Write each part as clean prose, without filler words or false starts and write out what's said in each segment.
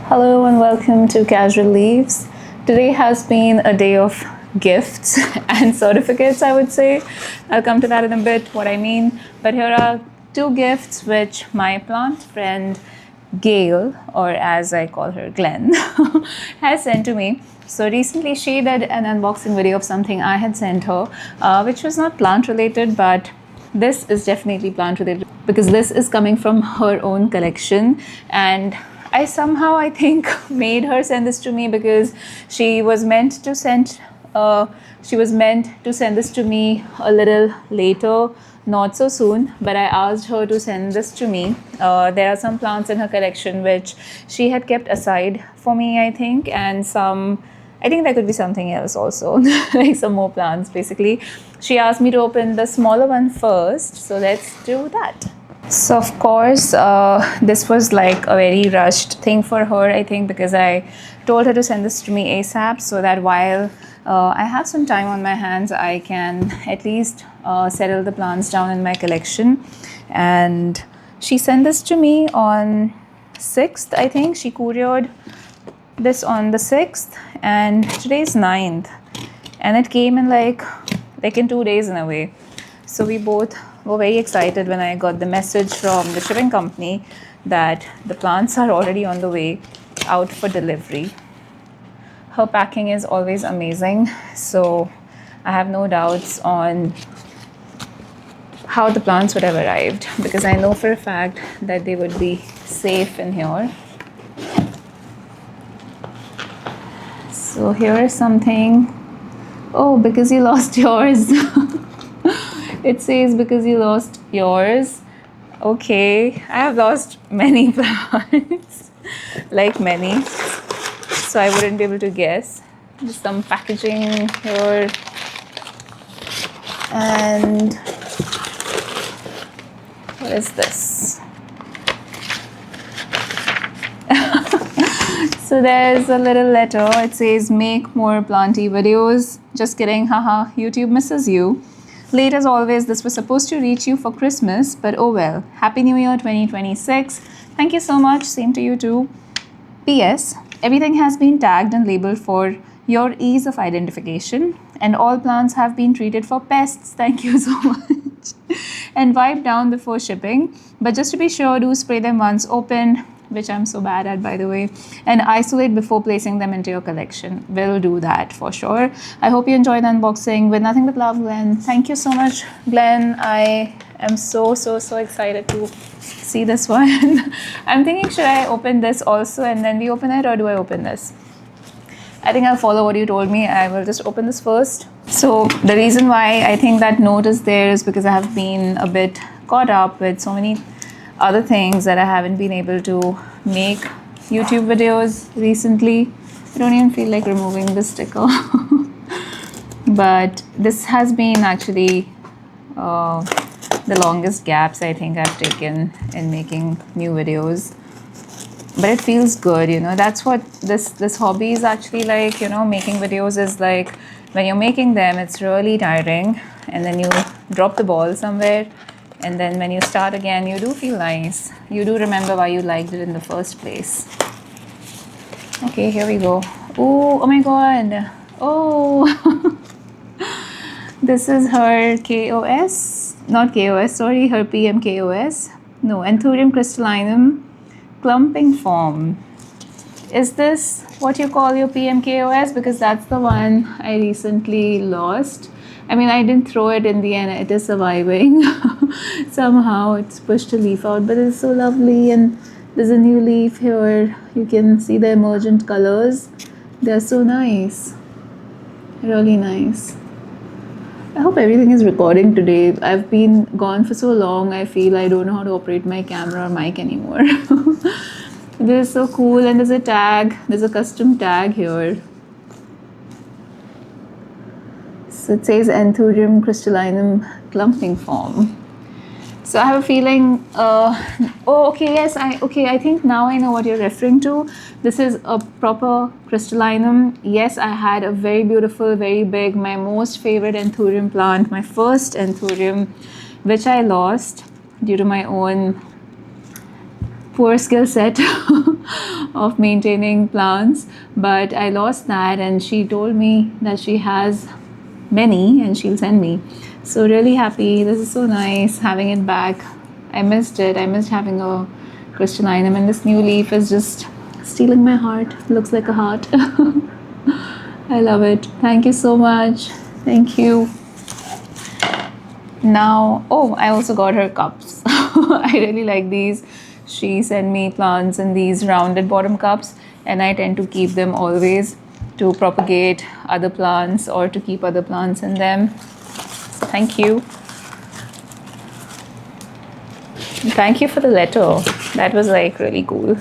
Hello and welcome to Casual Leaves. Today has been a day of gifts and certificates, I would say. I'll come to that in a bit, what I mean. But here are two gifts which my plant friend Gale, or as I call her, Glen, has sent to me. So recently she did an unboxing video of something I had sent her, which was not plant related, but this is definitely plant related because this is coming from her own collection. And I think made her send this to me because she was meant to send this to me a little later, not so soon, but I asked her to send this to me. There are some plants in her collection which she had kept aside for me, I think, and I think there could be something else also, like some more plants basically. She asked me to open the smaller one first, so let's do that. So of course, this was like a very rushed thing for her, I think, because I told her to send this to me ASAP so that while I have some time on my hands, I can at least settle the plants down in my collection. And she sent this to me on 6th, I think. She couriered this on the 6th and today's 9th. And it came in like in 2 days in a way. So we both were very excited when I got the message from the shipping company that the plants are already on the way out for delivery. Her packing is always amazing, so I have no doubts on how the plants would have arrived because I know for a fact that they would be safe in here. So here is something. Oh, because you lost yours. It says because you lost yours. Okay, I have lost many plants, like many, so I wouldn't be able to guess. Just some packaging here, and what is this? So there's a little letter. It says, "Make more planty videos." Just kidding, haha, YouTube misses you. Late as always, this was supposed to reach you for Christmas, but oh well. Happy New Year 2026. Thank you so much. Same to you too. P.S. Everything has been tagged and labeled for your ease of identification, and all plants have been treated for pests. Thank you so much. And wiped down before shipping. But just to be sure, do spray them once opened, which I'm so bad at, by the way, and isolate before placing them into your collection. We'll do that for sure. I hope you enjoyed the unboxing. With nothing but love, Glen. Thank you so much, Glen. I am so excited to see this one. I'm thinking, should I open this also and then we open it, or do I open this? I think I'll follow what you told me. I will just open this first. So the reason why I think that note is there is because I have been a bit caught up with so many other things that I haven't been able to make YouTube videos recently. I don't even feel like removing the sticker. But this has been actually the longest gaps I think I've taken in making new videos. But it feels good, you know. That's what this hobby is actually like, you know. Making videos is like, when you're making them, it's really tiring, and then you drop the ball somewhere. And then when you start again, you do feel nice. You do remember why you liked it in the first place. Okay, here we go. Oh my god. Oh. This is her KOS. Not KOS, sorry. Her PMKOS. No, Anthurium Crystallinum clumping form. Is this what you call your PMKOS? Because that's the one I recently lost. I mean, I didn't throw it in the end. It is surviving. Somehow it's pushed a leaf out, but it's so lovely. And there's a new leaf here. You can see the emergent colors. They're so nice. Really nice. I hope everything is recording today. I've been gone for so long. I feel I don't know how to operate my camera or mic anymore. This is so cool. And there's a tag. There's a custom tag here. So it says Anthurium Crystallinum clumping form. So I have a feeling, I think now I know what you're referring to. This is a proper crystallinum. Yes, I had a very beautiful, very big, my most favorite anthurium plant, my first anthurium, which I lost due to my own poor skill set of maintaining plants, but I lost that, and she told me that she has many and she'll send me. So really happy. This is so nice having it back. I missed it. I missed having a crystallinum, and this new leaf is just stealing my heart. Looks like a heart. I love it. Thank you so much. Thank you. Now, oh, I also got her cups. I really like these. She sent me plants in these rounded bottom cups, and I tend to keep them always to propagate other plants or to keep other plants in them. Thank you. Thank you for the letter. That was like really cool.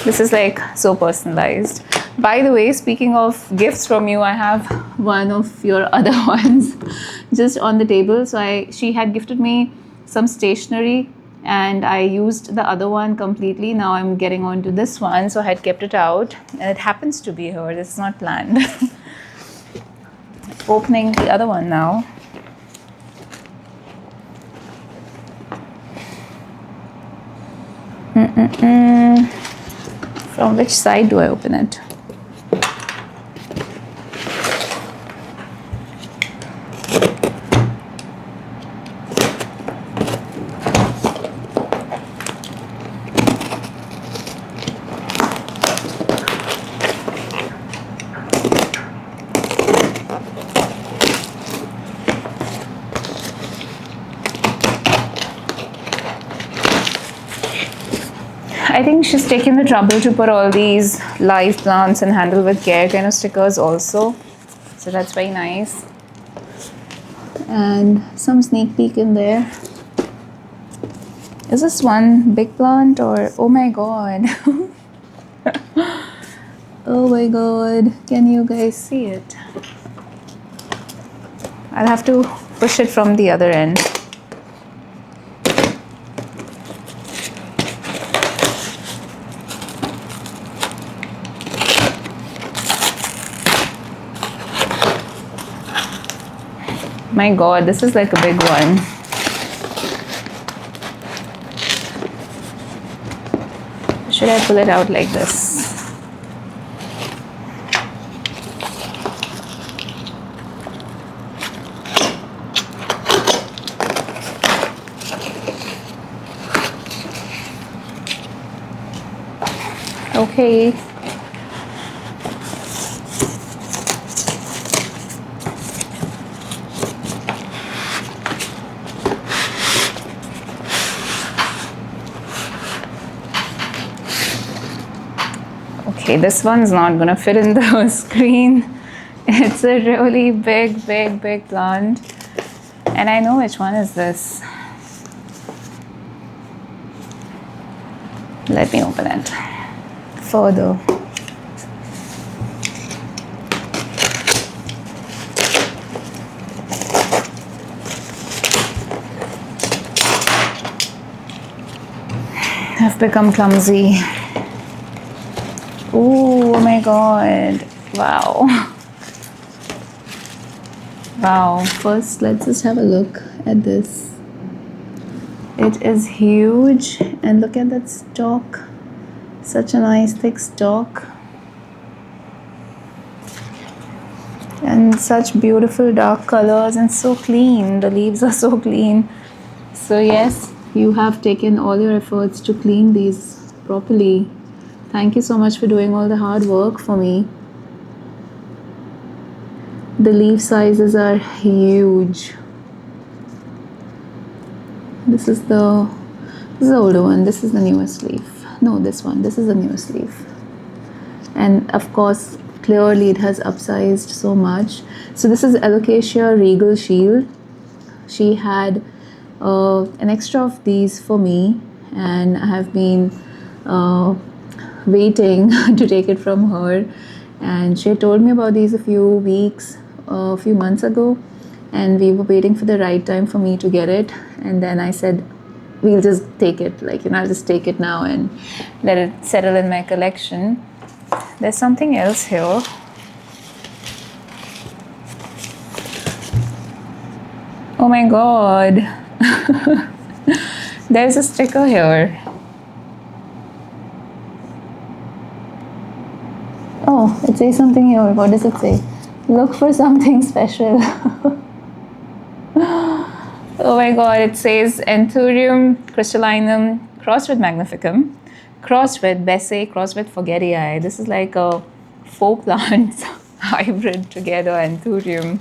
This is like so personalized. By the way, speaking of gifts from you, I have one of your other ones just on the table. So she had gifted me some stationery, and I used the other one completely. Now I'm getting on to this one. So I had kept it out, and it happens to be her. This is not planned. Opening the other one now. From which side do I open it? I think she's taken the trouble to put all these live plants and handle with care kind of stickers also. So that's very nice. And some sneak peek in there. Is this one big plant or, oh my god. Oh my god, can you guys see it? I'll have to push it from the other end. My god, this is like a big one. Should I pull it out like this? Okay. Okay, this one's not gonna fit in the screen. It's a really big plant. And I know which one is this. Let me open it further. I've become clumsy. Ooh, oh my god. Wow. Wow. First, let's just have a look at this. It is huge, and look at that stalk. Such a nice thick stalk. And such beautiful dark colors, and so clean. The leaves are so clean. So yes, you have taken all your efforts to clean these properly. Thank you so much for doing all the hard work for me. The leaf sizes are huge. This is the older one. This is the newest leaf. No, this one. This is the newest leaf. And of course, clearly it has upsized so much. So this is Alocasia Regal Shield. She had an extra of these for me, and I have been waiting to take it from her, and she had told me about these a few months ago, and we were waiting for the right time for me to get it. And then I said, we'll just take it, like, I'll just take it now and let it settle in my collection. There's something else here. Oh my god. There's a sticker here. Oh, it says something here. What does it say? Look for something special. Oh my god, it says Anthurium Crystallinum crossed with Magnificum, crossed with Bessae, crossed with Forgetii. This is like a 4 plants hybrid together, Anthurium.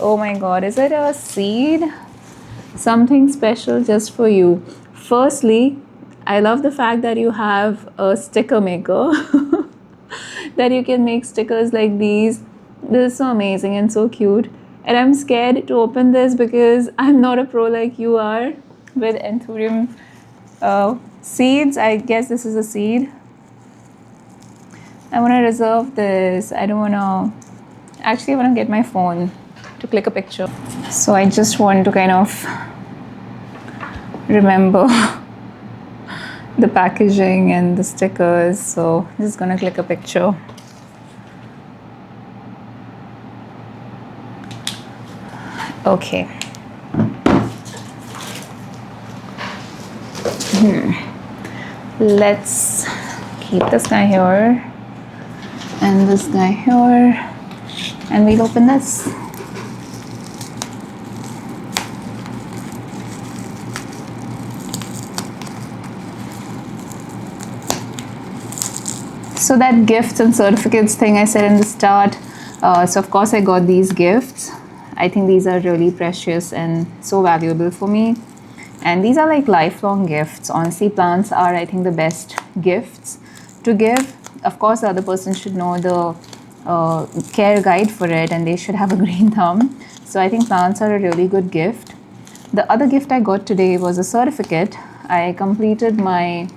Oh my god, is it a seed? Something special just for you. Firstly, I love the fact that you have a sticker maker. That you can make stickers like these. This is so amazing and so cute. And I'm scared to open this because I'm not a pro like you are with Anthurium seeds. I guess this is a seed. I want to reserve this. I don't want to... Actually, I want to get my phone to click a picture. So I just want to kind of remember the packaging and the stickers. So I'm just going to click a picture. Okay. Let's keep this guy here and this guy here, and we'll open this. So that gifts and certificates thing I said in the start, so of course I got these gifts. I think these are really precious and so valuable for me. And these are like lifelong gifts. Honestly, plants are, I think, the best gifts to give. Of course, the other person should know the care guide for it, and they should have a green thumb. So I think plants are a really good gift. The other gift I got today was a certificate. I completed my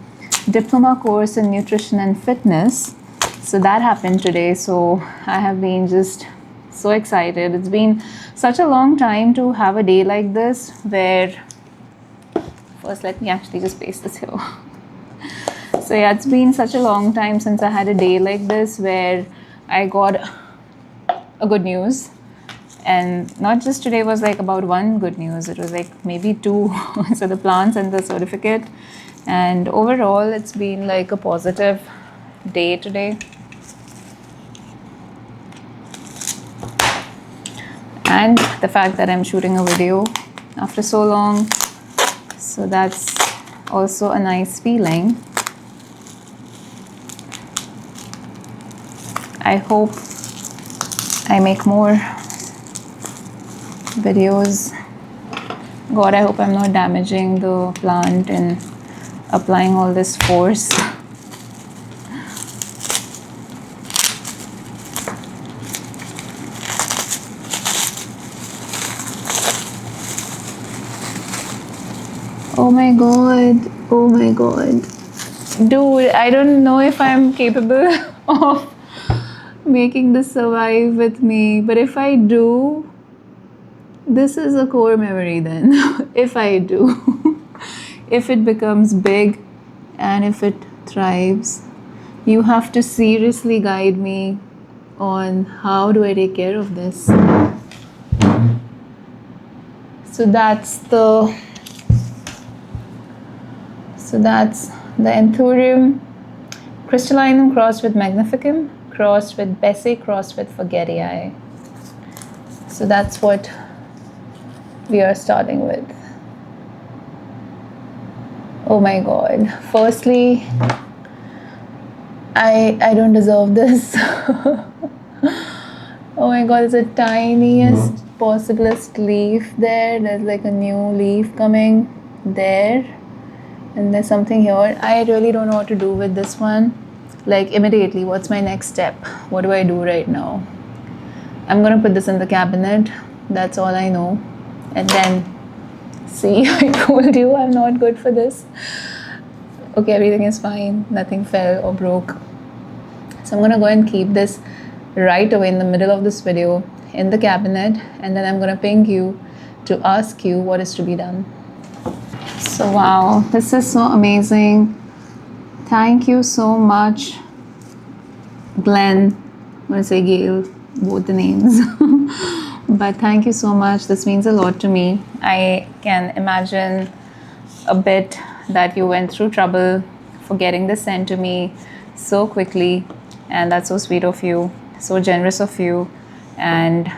diploma course in nutrition and fitness. So that happened today. So I have been just so excited. It's been such a long time to have a day like this where... First, let me actually just paste this here. So yeah, it's been such a long time since I had a day like this where I got a good news. And not just today was like about one good news. It was like maybe two. So the plants and the certificate. And overall, it's been like a positive day today. And the fact that I'm shooting a video after so long. So that's also a nice feeling. I hope I make more videos. God, I hope I'm not damaging the plant and applying all this force. Oh my god, oh my god. Dude, I don't know if I'm capable of making this survive with me, but if I do, this is a core memory then. If I do. If it becomes big and if it thrives, you have to seriously guide me on how do I take care of this. So that's the Anthurium Crystallinum crossed with Magnificum, crossed with Bessae, crossed with Forgetii. So that's what we are starting with. Oh my god. Firstly, I don't deserve this. Oh my god, it's the tiniest, possiblest leaf there. There's like a new leaf coming there. And there's something here. I really don't know what to do with this one. Like immediately, what's my next step? What do I do right now? I'm gonna put this in the cabinet. That's all I know. And then, see, I told you I'm not good for this. Okay, everything is fine. Nothing fell or broke. So I'm gonna go and keep this right away in the middle of this video in the cabinet. And then I'm gonna ping you to ask you what is to be done. So wow, this is so amazing. Thank you so much, Glen. I'm going to say Gale, both the names. But thank you so much. This means a lot to me. I can imagine a bit that you went through trouble for getting this sent to me so quickly. and that's so sweet of you, so generous of you. And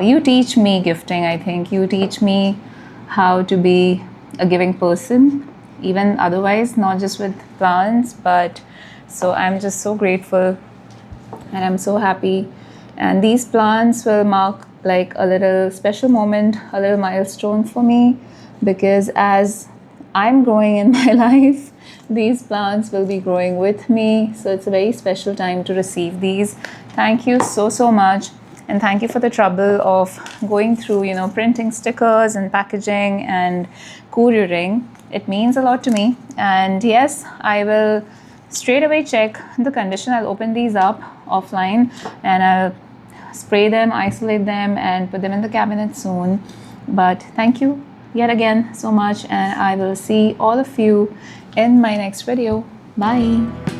you teach me gifting. I think you teach me how to be a giving person, even otherwise, not just with plants. But so I'm just so grateful, and I'm so happy. And these plants will mark like a little special moment, a little milestone for me, because as I'm growing in my life, these plants will be growing with me. So it's a very special time to receive these. Thank you so, so much. And thank you for the trouble of going through, you know, printing stickers and packaging and couriering. It means a lot to me. And yes, I will straight away check the condition. I'll open these up offline and I'll spray them, isolate them, and put them in the cabinet soon. But thank you yet again so much, and I will see all of you in my next video. Bye.